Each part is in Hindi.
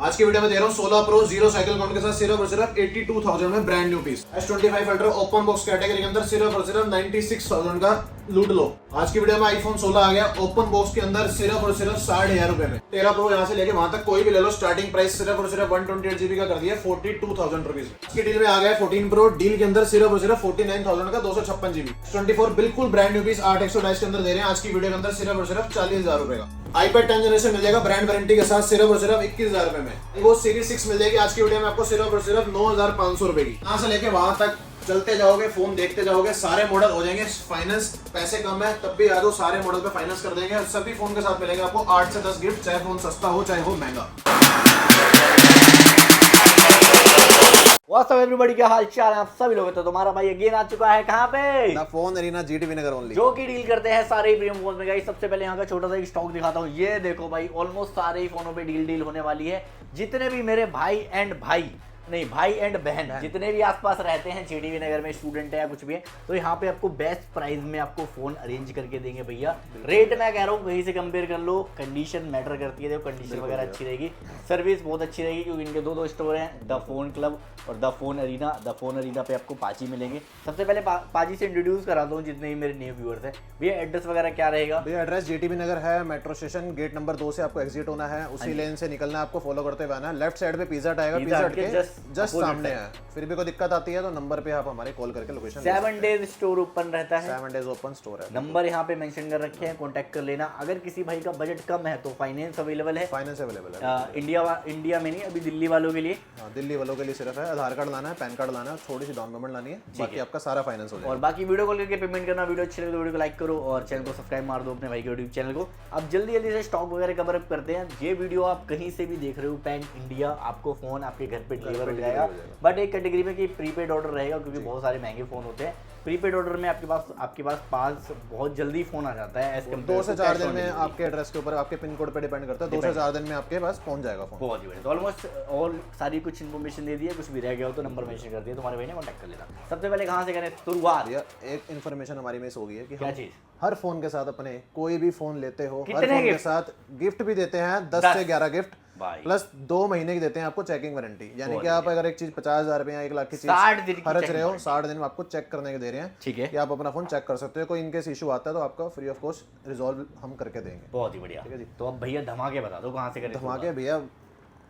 आज की वीडियो में दे रहा हूँ 16 प्रो जीरो साइकिल काउंट के साथ सिर्फ और सिर्फ 82,000 में brand new piece. S25 ultra open box category के अंदर सिर्फ और सिर्फ 96,000 का लूट लो। आज की वीडियो में आईफोन 16 आ गया ओपन बॉक्स के अंदर सिर्फ और सिर्फ 60,000 रुपए में। 13 प्रो यहाँ से लेके वहां तक कोई भी ले लो, स्टार्टिंग प्राइस सिर्फ और सिर्फ 128 GB का कर दिया 42,000 रुपीज। इसकी डील में आ गया 14 प्रो डील के अंदर सिर्फ और सिर्फ 49,000 का 256 GB। 24 बिल्कुल ब्रांड न्यू पीस 8/128 के अंदर दे रहे हैं आज की वीडियो के अंदर सिर्फ और सिर्फ 40,000 रुपए का। iPad 10 जनरेशन मिल जाएगा ब्रांड वारंटी के साथ सिर्फ और सिर्फ 21,000 रुपए में। वो सीरीज 6 मिल जाएगी आज की वीडियो में आपको सिर्फ और सिर्फ 9,500 रुपए की। यहाँ से लेके वहां तक चलते जाओगे, फोन देखते जाओगे, सारे मॉडल हो जाएंगे फाइनेंस। पैसे कम है तब भी याद हो, सारे मॉडल पे फाइनेंस कर देंगे और सभी फोन के साथ मिलेंगे आपको 8 से 10 गिफ्ट, चाहे फोन सस्ता हो चाहे हो महंगा। व्हाट्स अप एवरीबॉडी, क्या हाल चाल है आप सभी लोग। तो तुम्हारा भाई अगेन आ चुका है कहाँ पे, the phone arena GTB Nagar only, जो कि डील करते हैं सारे ही प्रीमियम फोन में। गाइस सबसे पहले यहाँ का छोटा सा एक स्टॉक दिखाता हूँ। ये देखो भाई, ऑलमोस्ट सारे ही फोनों पे डील होने वाली है। जितने भी मेरे भाई एंड बहन जितने भी आसपास रहते हैं जीटीवी नगर में, स्टूडेंट है या कुछ भी है, तो यहाँ पे आपको बेस्ट प्राइस में आपको फोन अरेंज करके देंगे भैया। रेट मैं कह रहा हूँ कहीं से कंपेयर कर लो, कंडीशन मैटर करती है। देखो कंडीशन वगैरह अच्छी रहेगी, सर्विस बहुत अच्छी रहेगी, क्योंकि इनके दो स्टोर हैं, द फोन क्लब और the phone arena. The phone arena पे आपको पाजी मिलेंगे। सबसे पहले पाजी से इंट्रोड्यूस कराता हूँ जितने भी मेरे न्यू व्यूअर्स हैं। भैया एड्रेस वगैरह क्या रहेगा? भैया एड्रेस जीटीवी नगर है, मेट्रो स्टेशन गेट नंबर 2 से आपको एग्जिट होना है, उसी लेन से निकलना है, आपको फॉलो करते हुए आना है। लेफ्ट साइड पे पिज्जा हट आएगा, पिज्जा हट के जस्ट सामने है। फिर भी कोई दिक्कत आती है तो नंबर पे आप हमारे कॉल करके लोकेशन 7 डेज स्टोर ओपन रहता है, 7 डेज ओपन स्टोर है। नंबर यहाँ पे मेंशन कर रखे हैं, कांटेक्ट कर लेना। अगर किसी भाई का बजट कम है तो फाइनेंस अवेलेबल है। फाइनेंस अवेलेबल है इंडिया में नहीं, अभी दिल्ली वालों के लिए। हाँ, दिल्ली वालों के लिए सिर्फ है आधार कार्ड लाना है, पैन कार्ड लाना है, थोड़ी सी डाउन पेमेंट लानी है, बाकी आपका सारा फाइनेंस हो जाएगा। और बाकी वीडियो कॉल करके पेमेंट करना। वीडियो अच्छी लगे तो वीडियो को लाइक करो और चैनल को सब्सक्राइब मार दो अपने भाई के यूट्यूब चैनल को। अब जल्दी से स्टॉक वगैरह कवर अप करते हैं। ये वीडियो आप कहीं से भी देख रहे हो, पैन इंडिया, आपको फोन आपके घर पे डिलीवर हो जाएगा। बट एक कैटेगरी में कि प्रीपेड ऑर्डर रहेगा, क्योंकि बहुत सारे महंगे फोन होते हैं। प्रीपेड ऑर्डर में आपके पास 5 बहुत जल्दी फोन आ जाता है। 2 से 4 दिन में आपके एड्रेस के ऊपर, आपके पिन कोड पे डिपेंड करता है। 2 से 4 दिन में आपके पास पहुंच जाएगा फोन। बहुत ही बढ़िया। तो ऑलमोस्ट और सारी कुछ इन्फॉर्मेशन दे दी है, कुछ भी रह गया हो तो नंबर मेंशन कर दिया, तुम्हारे भाई ने कॉन्टैक्ट कर लेना। सबसे पहले कहाँ से करें शुरुआत? एक इन्फॉर्मेशन हमारी मिस हो गई है कि क्या चीज? हर फोन के साथ अपने कोई भी फोन लेते हो, हर कितने फोन के गिफ्ट? साथ गिफ्ट भी देते हैं 10 से 11 गिफ्ट, भाई प्लस 2 महीने की देते हैं आपको चेकिंग वारंटी। यानी कि आप अगर एक चीज 50,000 रुपए या 1 लाख की चीज 60 दिन की खर्च रहे हो, 60 दिन में आपको चेक करने के दे रहे हैं। ठीक है, कि आप अपना फोन चेक कर सकते हो। कोई इनकेस इशू आता है तो आपका फ्री ऑफ कॉस्ट रिजॉल्व हम करके देंगे। बहुत ही बढ़िया। ठीक है जी। तो अब भैया धमाके बता दो कहाँ से करें? धमाके भैया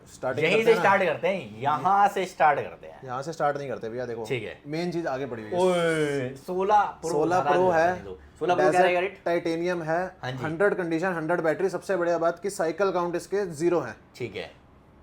स्टार्टिंग यहीं से स्टार्ट करते हैं, यहाँ से स्टार्ट करते हैं। यहाँ से स्टार्ट नहीं करते भैया, देखो ठीक है, मेन चीज आगे पड़ी हुई है। 16 प्रो है, 16 प्रो क्या रहेगा रेट? टाइटेनियम है, हाँ जी। 100 कंडीशन, 100 बैटरी। सबसे बढ़िया बात कि साइकिल काउंट इसके 0 है। ठीक है,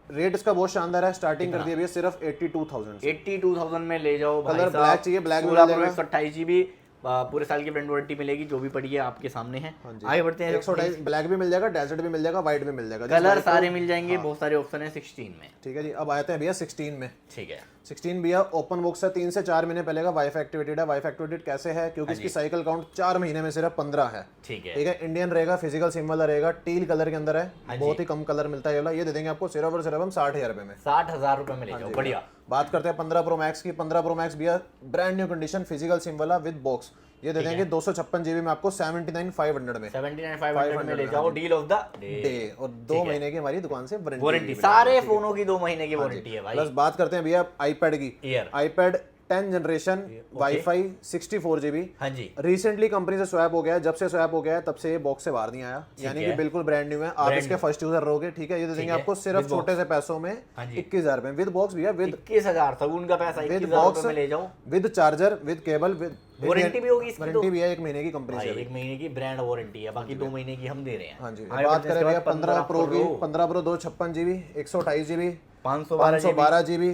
रेट इसका बहुत शानदार है। स्टार्टिंग कर दिया भैया सिर्फ 82,000 से। 82,000 में ले जाओ भाई कलर साहब। ब्लैक चाहिए, ब्लैक मिल 16 जाएगा। 128 GB पूरे साल की ब्रांड वारंटी मिलेगी, जो भी पड़ी है आपके सामने है। आगे बढ़ते हैं। 128 ब्लैक भी मिल जाएगा, डेजर्ट भी मिल जाएगा, व्हाइट भी मिल जाएगा, कलर सारे मिल जाएंगे, बहुत सारे ऑप्शन है 16 में। ठीक है जी। अब आते हैं भैया 16 में। ठीक है, 16 भैया ओपन बॉक्स है, 3 से 4 महीने पहले का वाईफाई एक्टिवेटेड है। वाईफाई एक्टिवेटेड कैसे है? क्योंकि इसकी साइकिल काउंट 4 महीने में सिर्फ 15 है। ठीक है, ठीक है। इंडियन रहेगा, फिजिकल सिम वाला रहेगा, टील कलर के अंदर है, बहुत ही कम कलर मिलता है। ये वाला ये दे देंगे आपको सिर्फ और सिर्फ हम 60,000 रुपए में। 60,000 रुपए में ले जाओ। बढ़िया। बात करते हैं 15 प्रो मैक्स की। 15 प्रो मैक्स भैया brand new condition, physical SIM वाला विद बॉक्स। ये दे देंगे 256 GB में आपको 79,500 में। 79,500 में ले जाओ, डील ऑफ द डे। और 2 महीने की हमारी दुकान से वारंटी, सारे फोनों की 2 महीने की वारंटी है भाई। प्लस बात करते हैं भैया आईपैड की। IPad 10 generation, wifi 64 GB। हाँ जी। रिसेंटली कंपनी से स्वैप हो गया है, जब से स्वैप हो गया है तब से ये बॉक्स से बाहर नहीं आया, यानी कि बिल्कुल ब्रांड न्यू है। आप इसके फर्स्ट यूजर रहोगे। ठीक है। ये दे देंगे आपको सिर्फ छोटे से पैसों में 21,000 में विद बॉक्स भैया, विद 21,000 सगुन का पैसा, 21,000 रुपए में ले जाओ, with charger, with cable, with warranty भी होगी इसकी। वारंटी भी है 1 महीने की कंपनी से। 1 महीने की ब्रांड वारंटी है, बाकी 2 महीने की हम दे रहे हैं। हाँ जी। बात करें भैया 15 प्रो की। 15 pro 256 GB, 128 GB, 512 GB,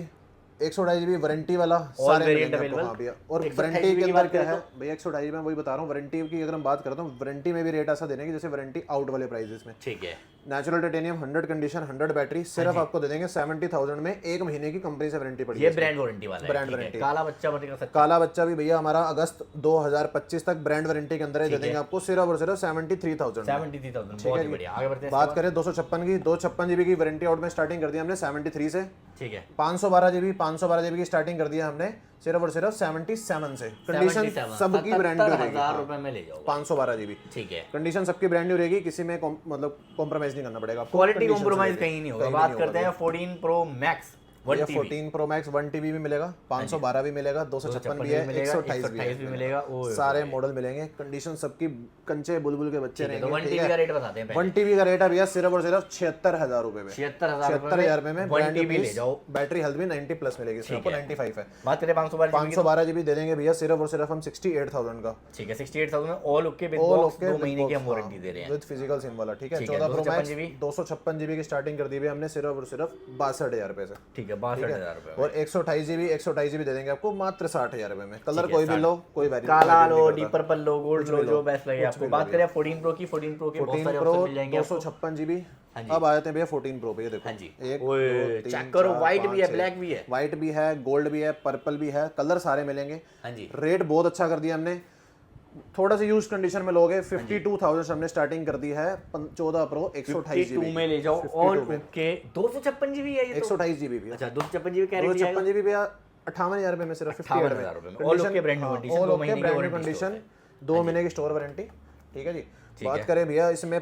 128 GB warranty वाला, सारे मिलेंगे आपको। हाँ भैया। और वारंटी के अंदर क्या है भैया, 128 GB में वही बता रहा हूँ। वारंटी की अगर हम बात करता हूँ, वारंटी में भी रेट ऐसा देने की जैसे वारंटी आउट वाले प्राइसेस में। ठीक है। नेचुरल टाइटेनियम, 100 कंडीशन, 100 बैटरी, सिर्फ आपको दे देंगे 70,000 में। 1 महीने की कंपनी से वारंटी पड़ी है। ये ब्रांड वारंटी वाला है। Brand warranty. काला बच्चा बनेगा सकता। काला बच्चा भी भैया हमारा अगस्त 2025 तक ब्रांड वारंटी के अंदर दे देंगे आपको सिर्फ और सिर्फ 73,000। 73,000। बहुत ही बढ़िया। आगे बढ़ते हैं। बात करें 256 की, 256 GB की वारंटी आउट में स्टार्टिंग कर दी हमने 73 से। ठीक है 512 जीबी की स्टार्टिंग कर दिया हमने सिर्फ और सिर्फ 77 से। कंडीशन सबकी ब्रांड न्यू रहेगी। 1000 रुपए में ले जाओ 512 जीबी, ठीक है। कंडीशन सबकी ब्रांड न्यू रहेगी, किसी में मतलब कॉम्प्रोमाइज नहीं करना पड़ेगा। क्वालिटी कॉम्प्रोमाइज कहीं नहीं होगा। बात करते हैं 14 pro max 14 pro max 1 TB भी मिलेगा, 512 भी मिलेगा, 256 भी है, 128 भी मिलेगा। सारे मॉडल मिलेंगे। कंडीशन सबकी कंचे बुलबुल के बच्चे रहेंगे। 1 TB का रेट बताते हैं। 1 TB का रेट है भैया सिर्फ और सिर्फ 76,000 रुपए में। 76,000 रुपए में 1 TB ले जाओ। बैटरी हेल्थ भी 90 प्लस मिलेगी, इसमें आपको 95 है। बात करें 512 जीबी दे देंगे भैया सिर्फ और सिर्फ हम 68,000 का, ठीक है। 68,000 में ऑल ओके विद बॉक्स 2 महीने की हम वारंटी दे रहे हैं विद फिजिकल सिम वाला, ठीक है। 14 प्रो मैक्स 256 जीबी की स्टार्टिंग कर दी है हमने सिर्फ और सिर्फ 62,000 रुपए से, ठीक है। 62,000 रुपए और 128 जीबी दे देंगे आपको मात्र 60,000 रुपए में। कलर कोई भी लो, कोई वेरिएंट, काला लो, डीप पर्पल लो, गोल्ड लो, जो बेस्ट लगे आपको। बात करें 14 प्रो की, 14 प्रो के बहुत सारे ऑप्शन मिल जाएंगे आपको। 256 जीबी। अब आए थे भैया 14 प्रो पे, ये देखो। हाँ जी, एक चेक करो, व्हाइट भी है, ब्लैक भी है, व्हाइट भी है, गोल्ड भी है, पर्पल भी है, कलर सारे मिलेंगे। हाँ जी। रेट बहुत अच्छा कर दिया हमने, थोड़ा सा यूज कंडीशन में लोगे 52,000 से हमने स्टार्टिंग कर दी है। 14 प्रो 128 जीबी में ले जाओ, ऑल ओके। 256 जीबी है ये, 128 जीबी भी। अच्छा 256 जीबी क्या रेट है? 256 जीबी भैया 58,000 रुपए में, सिर्फ 58,000 रुपए में। All okay brand new condition, 2 महीने की कंडीशन, 2 महीने की स्टोर वारंटी, ठीक है जी। बात करें भैया इसमें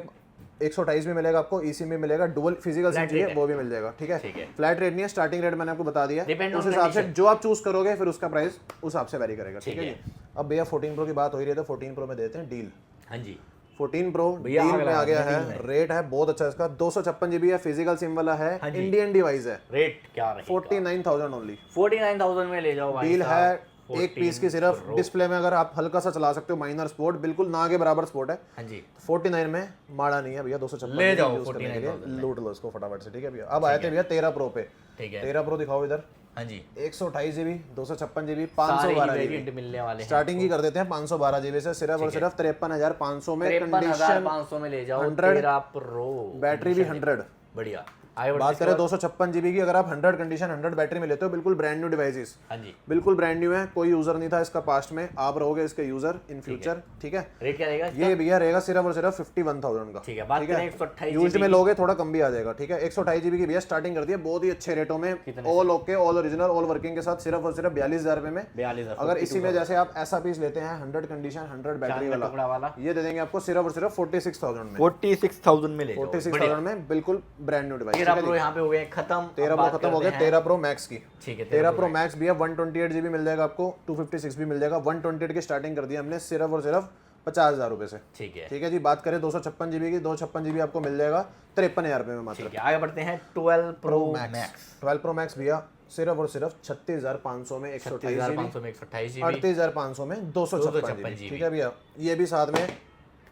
128 भी मिलेगा आपको, ईसी में मिलेगा, डुअल फिजिकल सिम चाहिए वो भी मिल जाएगा, ठीक है। फ्लैट रेट नहीं है, स्टार्टिंग रेट मैंने आपको बता दिया, उस हिसाब से जो आप चूज करोगे फिर उसका प्राइस उस हिसाब से वेरी करेगा, ठीक है जी। अब भैया 14 प्रो की बात हो रही है तो 14 प्रो में देते हैं डील। हाँ जी, 14 प्रो डील में आ गया है। रेट है बहुत अच्छा इसका, 256 जीबी है, फिजिकल सिम वाला है, इंडियन डिवाइस है। रेट क्या रहेगा? 49,000 ओनली। 49,000 में ले जाओ भाई। डील है एक पीस की, सिर्फ डिस्प्ले में अगर आप हल्का सा चला सकते हो, माइनर स्पोर्ट, बिल्कुल ना के बराबर स्पोर्ट है। हाँ जी, 49 में माड़ा नहीं है भैया, 256 ले जाओ 49,000 लूट लो इसको फटाफट से, ठीक है भैया। अब आए थे भैया 13 प्रो पे, ठीक है। 13 प्रो दिखाओ इधर। हाँ जी, 128 जीबी, 256 जीबी, 512 जीबी मिलने वाले हैं। स्टार्टिंग ही कर देते हैं 512 जीबी से, सिर्फ और सिर्फ 53,500 में। 53,500 में ले जाओ 13 प्रो, बैटरी भी 100, बढ़िया। बात करें 256 जीबी की, अगर आप 100 कंडीशन 100 बैटरी में लेते हो, बिल्कुल ब्रांड न्यू डिवाइसेस, हाँ जी, बिल्कुल ब्रांड न्यू है, कोई यूजर नहीं था इसका पास्ट में, आप रहोगे इसके यूजर इन फ्यूचर, ठीक है। रेट क्या रहेगा? ये भैया रहेगा सिर्फ और सिर्फ 51,000 का, ठीक है। बात करें 128 यूज्ड में लोगे थोड़ा कम भी आ जाएगा, ठीक है। 128 जीबी की भैया स्टार्टिंग कर दी है बहुत ही अच्छे रेटों में, all okay, all original, all working के साथ, सिर्फ और सिर्फ 42,000 रुपए में। 42,000। अगर इसी में जैसे आप ऐसा पीस लेते हैं 100 कंडीशन 100 बैटरी वाला, ये दे देंगे आपको सिर्फ और सिर्फ 46,000 में। 46,000 में ले जाओ, 46,000 में बिल्कुल ब्रांड न्यू डिवाइस। 13 प्रो यहाँ पे हो गए खत्म। 13 प्रो खत्म हो गया, 13 प्रो मैक्स की, ठीक है। 13 प्रो मैक्स भी है, 128 जीबी मिल जाएगा आपको, 256 भी मिल जाएगा। 128 की स्टार्टिंग कर दी हमने सिर्फ और सिर्फ 50,000 रुपए से, ठीक है। ठीक है जी। बात करें 256 जीबी की, 256 जीबी आपको मिल जाएगा 53,000 रुपए में मात्र। ठीक है, आगे बढ़ते हैं 12 प्रो मैक्स। 12 प्रो मैक्स भैया सिर्फ और सिर्फ 36,500 में 128 में 128 जीबी, 38,500 में 256 जीबी, ठीक है भैया। ये भी साथ में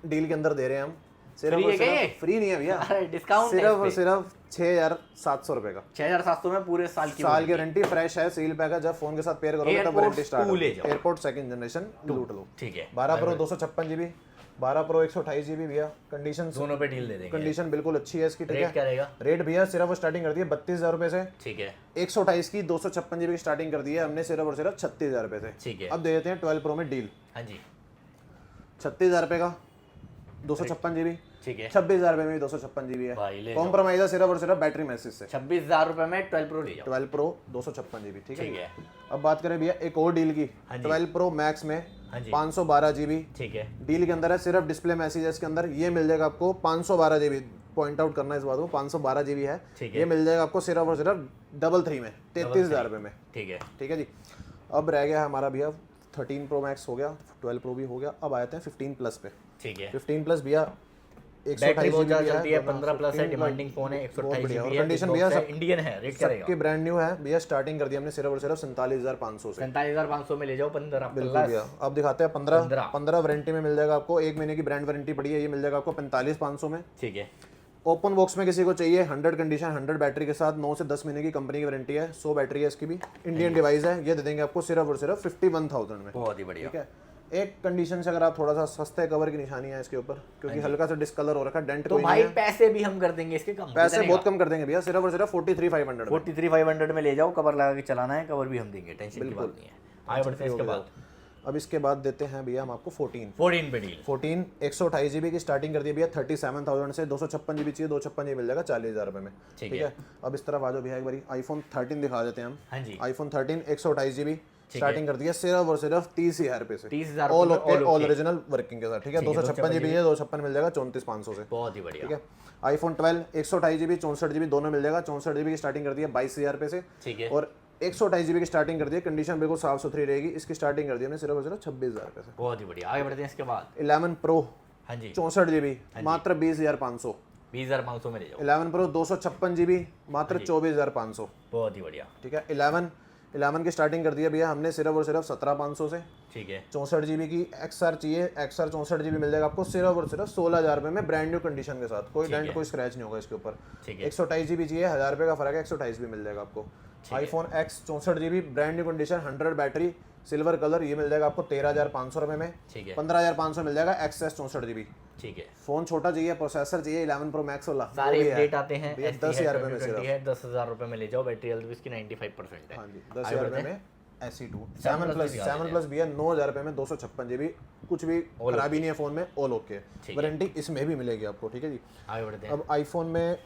डील के अंदर दे रहे हैं हम, सिर्फ और सिर्फ फ्री नहीं है भैया, डिस्काउंट सिर्फ और सिर्फ 6,700 रुपए का, 6,700 में पूरे साल की गारंटी, फ्रेश है, सील पैक है, जब फोन के साथ पेयर करोगे तब वारंटी स्टार्ट हो। एयरपोर्ट सेकंड जनरेशन लूट लो, ठीक है। 12 प्रो 256 जीबी, 12 प्रो 128 जीबी भैया, कंडीशन दोनों पे डील दे देंगे, कंडीशन बिल्कुल अच्छी है इसकी, ठीक है। रेट क्या रहेगा? रेट भैया सिर्फ स्टार्टिंग कर दी है 32,000 रुपए से, ठीक है। 128 की 256 जीबी की स्टार्टिंग कर दी है हमने सिर्फ और सिर्फ 36,000 रुपए से, ठीक है। अब दे देते हैं 12 प्रो में डील। हाँ जी, 36,000 रुपए का 256 जीबी, ठीक है। 26,000 रुपए में 256 जीबी है, भाई ले कॉम्प्रोमाइज है सिर्फ और सिर्फ बैटरी मैसेज से। 26,000 रुपए में 12 प्रो ले जाओ, 12 प्रो 256 जीबी, ठीक ठीक है। है। अब बात करें भैया एक और डील की, 12 प्रो मैक्स में 512 जीबी, ठीक है। डील के अंदर है, सिर्फ डिस्प्ले मैसेजेस के अंदर ये मिल जाएगा आपको 512 जीबी, पॉइंट आउट करना इस बात को, 512 जीबी है, ये मिल जाएगा आपको सिर्फ और सिर्फ 33 में 33,000 रुपए में, ठीक है। ठीक है जी। अब रह गया हमारा भैया 13 प्रो मैक्स हो गया, 12 प्रो भी हो गया, अब आते हैं 15 प्लस पे, ठीक है। 15 प्लस भैया बैटरी बहुत ज्यादा चलती है, 15 प्लस है, डिमांडिंग फोन है, 128 जीबी है, कंडीशन भैया सब इंडियन है। रेट क्या रहेगा? सबके ब्रांड न्यू है भैया, स्टार्टिंग कर दी हमने सिर्फ और सिर्फ 47,500 से, 47,500 में ले जाओ 15 बिल्कुल भैया। अब दिखाते हैं 15 वारंटी में मिल जाएगा आपको, 1 महीने की ब्रांड वारंटी पड़ी है, ये मिल जाएगा आपको 45,500 में, ठीक है। ओपन बॉक्स में किसी को चाहिए 100 कंडीशन 100 बैटरी के साथ, 9 से 10 महीने की कंपनी की वारंटी है, 100 बैटरी है इसकी भी, इंडियन डिवाइस है, ये दे देंगे आपको सिर्फ और सिर्फ 51,000 में, बहुत ही बढ़िया, ठीक है। एक कंडीशन से अगर आप थोड़ा सा सस्ते कवर की निशानी है इसके ऊपर, क्योंकि हल्का सा डिस्कलर हो रखा है, डेंट तो भाई पैसे भी हम कर देंगे इसके कम, पैसे बहुत कम कर देंगे भैया, सिर्फ और सिर्फ 43,500 43,500 में ले जाओ, कवर लगा के चलाना है, कवर भी हम देंगे, टेंशन की बात नहीं है। आगे बढ़ते हैं इसके बाद अब इसके बाद देते हैं भैया हम आपको 14 पे डील 14 128 GB की स्टार्टिंग कर दी है भैया 37,000 से। 256 GB चाहिए 256 GB मिल जाएगा 40,000 रुपए में। ठीक है अब इस तरफ आ जाओ भैया एक बारी आईफोन 13 दिखा देते हैं हम। हाँ जी आईफोन 13 128 GB स्टार्टिंग कर दी है सिर्फ और सिर्फ 30,000 रुपए से। 30,000 all okay all original working के साथ। ठीक है 256 GB है 256 मिल जाएगा 34,500 से। बहुत ही बढ़िया। ठीक है आईफोन 12 128 GB 64 GB दोनों मिल जाएगा। 64 GB की स्टार्टिंग कर दी है 22,000 रुपए से। ठीक है और 128 GB की स्टार्टिंग कर दी है। कंडीशन बिल्कुल साफ सुथरी रहेगी। इसकी स्टार्टिंग कर दी हमने सिर्फ और सिर्फ 26,000 रुपए से। बहुत ही बढ़िया। आगे बढ़ते हैं इसके बाद 11 Pro हाँ जी 64 GB मात्र 20,500। 20,500 में ले जाओ। 11 Pro 256 GB मात्र 24,500। बहुत ही बढ़िया। ठीक है 11 की स्टार्टिंग कर दिया भैया हमने सिर्फ और सिर्फ 17,500 से। ठीक है 64 GB की XR चाहिए XR 64 GB मिल जाएगा आपको सिर्फ और सिर्फ 16,000 रुपए में ब्रांड न्यू कंडीशन के साथ। कोई डेंट कोई स्क्रैच नहीं होगा इसके ऊपर। ठीक है 128 GB चाहिए 1,000 रुपए का फर्क है 128 भी मिल जाएगा आपको। IPhone X 64 GB brand new condition 100 battery silver colour ये मिल जाएगा आपको 13,500 रुपए में। ठीक है 15,500 मिल जाएगा XS 64 GB। ठीक है फोन छोटा चाहिए प्रोसेसर चाहिए 11 Pro Max वाला सारे अपडेट आते हैं। 10,000 रुपए में सिर्फ है 10,000 रुपए में ले जाओ। बैटरी हेल्थ भी इसकी 95% है। हाँ जी 10,000 रुपए में SE2 7 प्लस भी है 9,000 रुपए में 256 GB कुछ भी खराबी नहीं है फोन में ऑल ओके। वारंटी इसमें भी मिलेगी आपको। ठीक है जी आगे बढ़ते हैं। अब आईफोन में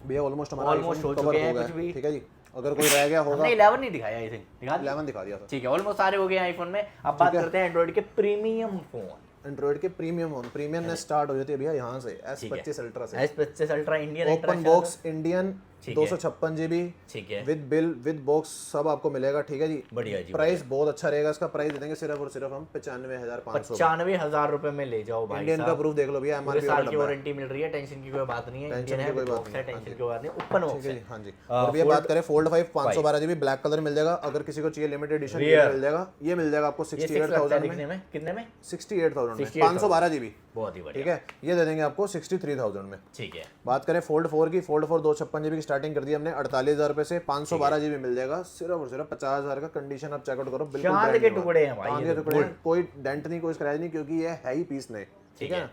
भैया ऑलमोस्ट हमारा ऑलमोस्ट हो कवर चुके हो हैं गया कुछ भी। ठीक है जी अगर कोई रह गया होगा। हमने 11 नहीं दिखाया आई थिंक दिखा 11 दिखा दिया था। ठीक है ऑलमोस्ट सारे हो गए आईफोन में। अब बात करते हैं एंड्रॉइड के प्रीमियम फोन। एंड्रॉइड के प्रीमियम फोन प्रीमियम स्टार्ट हो जाती है भैया यहाँ से S25 अल्ट्रा से। S25 ultra Indian open box Indian 256 GB ठीक है विद बिल विद बॉक्स सब आपको मिलेगा। ठीक है जी बढ़िया जी। प्राइस बहुत अच्छा रहेगा इसका। प्राइस दे देंगे सिर्फ और सिर्फ हम 95,500 95,000 रुपए में ले जाओ भाई। इंडियन का प्रूफ देख लो भैया पूरे MRP साल की वारंटी मिल रही है। टेंशन की कोई बात नहीं है। इंडियन है बॉक्स है टेंशन की कोई बात नहीं। ओपन बॉक्स है। हाँ जी और भैया बात करें फोल्ड 5 512 GB ब्लैक कलर मिल जाएगा। अगर किसी को चाहिए लिमिटेड एडिशन मिल जाएगा। ये मिल जाएगा आपको 68,000 में। कितने में 68,000 में 512 GB। बहुत ही बढ़िया। ठीक है ये दे देंगे आपको 63,000 में। ठीक है बात करें फोल्ड 4 की फोल्ड 4 256 GB की स्टार्टिंग कर दी हमने 48,000 रुपए से। 512 GB मिल जाएगा सिर्फ और सिर्फ 50,000 का। कंडीशन आप चेकआउट करो बिल्कुल चांद के टुकड़े हैं भाई। चांद के टुकड़े हैं। कोई डेंट नहीं कोई स्क्रैच नहीं क्योंकि ये है ही पीस नहीं। ठीक है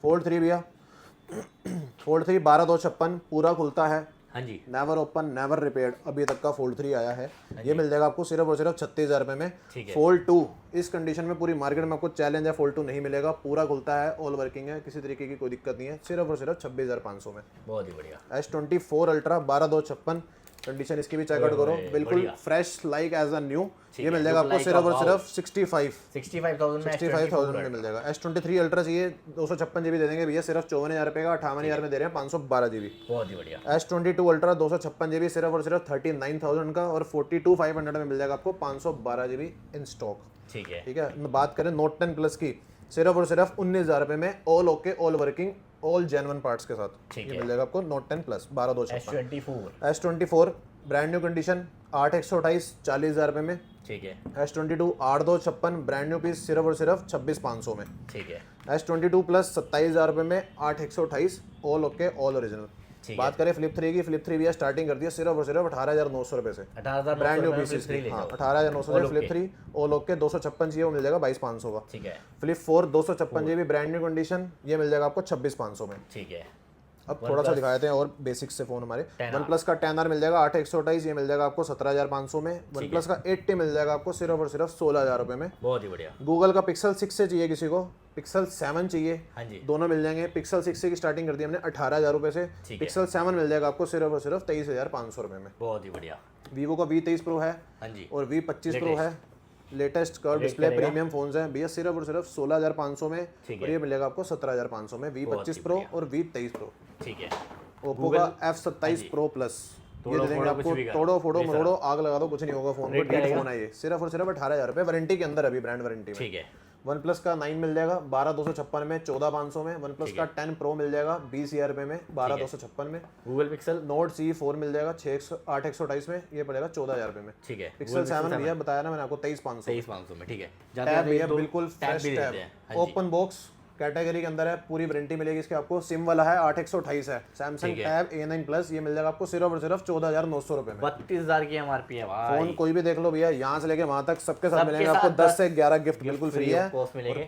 फोल्ड 3 भैया फोल्ड 3 12/256 पूरा खुलता है। हाँ जी नेवर ओपन नेवर रिपेयर्ड अभी तक का फोल्ड 3 आया है। ये मिल जाएगा आपको सिर्फ और सिर्फ 36,000 रुपए में। फोल्ड 2 इस कंडीशन में पूरी मार्केट में आपको चैलेंज है फोल्ड 2 नहीं मिलेगा। पूरा खुलता है ऑल वर्किंग है किसी तरीके की कोई दिक्कत नहीं है सिर्फ और सिर्फ 26,500 में। बहुत ही बढ़िया। S24 अल्ट्रा 12/256 कंडीशन इसकी भी चेकआउट करो बिल्कुल fresh like as a new. ये मिल जाएगा आपको सिर्फ और सिर्फ 65,000 में मिल जाएगा। S23 अल्ट्रा चाहिए 256 GB दे देंगे भैया सिर्फ 54,000 रुपए का 58,000 में दे रहे हैं 512 GB। बहुत ही बढ़िया। S22 अल्ट्रा 256 GB सिर्फ और सिर्फ 39,000 का और 42,500 में मिल जाएगा आपको 512 GB इन स्टॉक। ठीक है ठीक है बात करें नोट 10 प्लस की सिर्फ और सिर्फ 19,000 रुपए में all okay all working all genuine parts के साथ। ये मिल जाएगा आपको note 10 plus 12/256। S24 brand new condition 8/128 40,000 रुपए में। ठीक है S22 8/256 ब्रांड न्यू पीस सिर्फ और सिर्फ 26,500 में। ठीक है S22 प्लस 27,000 रुपए में 8/128 ऑल ओके ऑल ओरिजिनल। बात करें फ्लिप 3 की फ्लिप 3 भी स्टार्टिंग कर दिया सिर्फ और सिर्फ 18,900 रुपए से। 18,900 ब्रांड न्यू पीसेस की 18,900 से फ्लिप 3 ऑल ओके 256 चाहिए वो मिल जाएगा 22,500 का। ठीक है flip 4 256 GB brand new condition ये मिल जाएगा आपको 26,500 में। ठीक है अब थोड़ा सा दिखा देते हैं और बेसिक्स से फोन हमारे। वन प्लस का 10R मिल जाएगा 8/128 ये मिल जाएगा आपको 17,500 में। वन प्लस का 80 मिल जाएगा आपको सिर्फ और सिर्फ 16,000 रुपए में। बहुत ही बढ़िया। गूगल का पिक्सल 6 से चाहिए किसी को पिक्सल 7 चाहिए हाँ जी दोनों मिल जाएंगे। पिक्सल 6 की स्टार्टिंग कर दी हमने 18,000 रुपए से। पिक्सल 7 मिल जाएगा आपको सिर्फ और सिर्फ 23,500 रुपए में। बहुत ही बढ़िया। वीवो का V23 Pro है हाँ जी और V25 Pro है। Latest curve display premium phones हैं भैया सिर्फ और सिर्फ 16,500 में। और ये मिलेगा आपको 17,500 में V25 Pro और V23 Pro। ठीक है ओप्पो का F27 Pro Plus ये दे देंगे आपको। तोड़ो फोड़ो मरोड़ो आग लगा दो कुछ नहीं होगा फोन को। डेट फोन है ये सिर्फ और सिर्फ 18,000 रुपए वारंटी के अंदर अभी ब्रांड वारंटी में। ठीक है वन प्लस का 9 मिल जाएगा 12,256 में 14,500 में। वन प्लस का 10 Pro मिल जाएगा 20,000 रुपए में 12,256 में। गूगल पिक्सल नोट C4 मिल जाएगा 8/128 में ये पड़ेगा 14,000 रुपए में। ठीक है पिक्सल 7 भैया बताया ना मैंने आपको 23,500 23,500 में। ठीक है टैब भैया बिल्कुल fresh tab open box category के अंदर है पूरी वारंटी मिलेगी इसके आपको। सिम वाला है 8/128 है सैमसंग टैब A9 प्लस ये मिल जाएगा आपको सिर्फ और सिर्फ 14,900 रुपए में। 32,000 की MRP है भाई। फोन कोई भी देख लो भैया यहाँ से लेके वहां तक सबके साथ मिलेंगे आपको 10 से 11 गिफ्ट बिल्कुल फ्री है।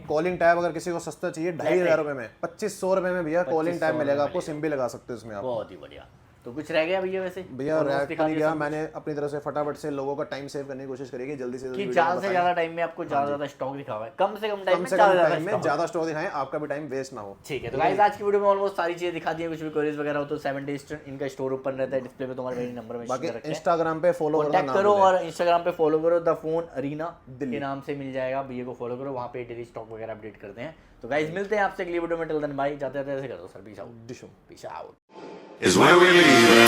कॉलिंग टैब अगर किसी को सस्ता चाहिए 2,500 रुपए में 2,500 रुपए में भैया कॉलिंग टैब मिलेगा आपको। सिम भी लगा सकते हो इसमें आप। बहुत ही बढ़िया। तो कुछ रह गया भैया वैसे भैया Almost रैक दिखा नहीं दिया गया, सब मैंने अपनी तरफ से फटाफट से लोगों का टाइम सेव करने की कोशिश करी कि जल्दी से कि जल्दी ज्यादा से ज्यादा टाइम में आपको ज्यादा ज्यादा स्टॉक दिखा हुआ है, कम से कम टाइम में ज्यादा ज्यादा टाइम में stock। ज्यादा स्टॉक दिखाएं, आपका भी टाइम वेस्ट ना हो। ठीक है, तो गाइस आज की वीडियो में ऑलमोस्ट सारी चीजें दिखा दी हैं। कुछ भी क्वेरीज वगैरह हो तो 7 डेज इनका स्टोर ओपन रहता है, डिस्प्ले पे तुम्हारे मेरी नंबर में बाकी रखे हैं। इंस्टाग्राम पे फॉलो कॉन्टैक्ट करो और इंस्टाग्राम पे फॉलो करो, द फोन अरीना के नाम से मिल जाएगा, भैया को फॉलो करो, वहाँ पे डेली स्टॉक वगैरह अपडेट करते हैं। तो गाइस मिलते हैं आपसे अगली वीडियो में, टिल देन बाय, जाते जाते ऐसे कर दो सर, पीस आउट डिशो peace out is where we leave.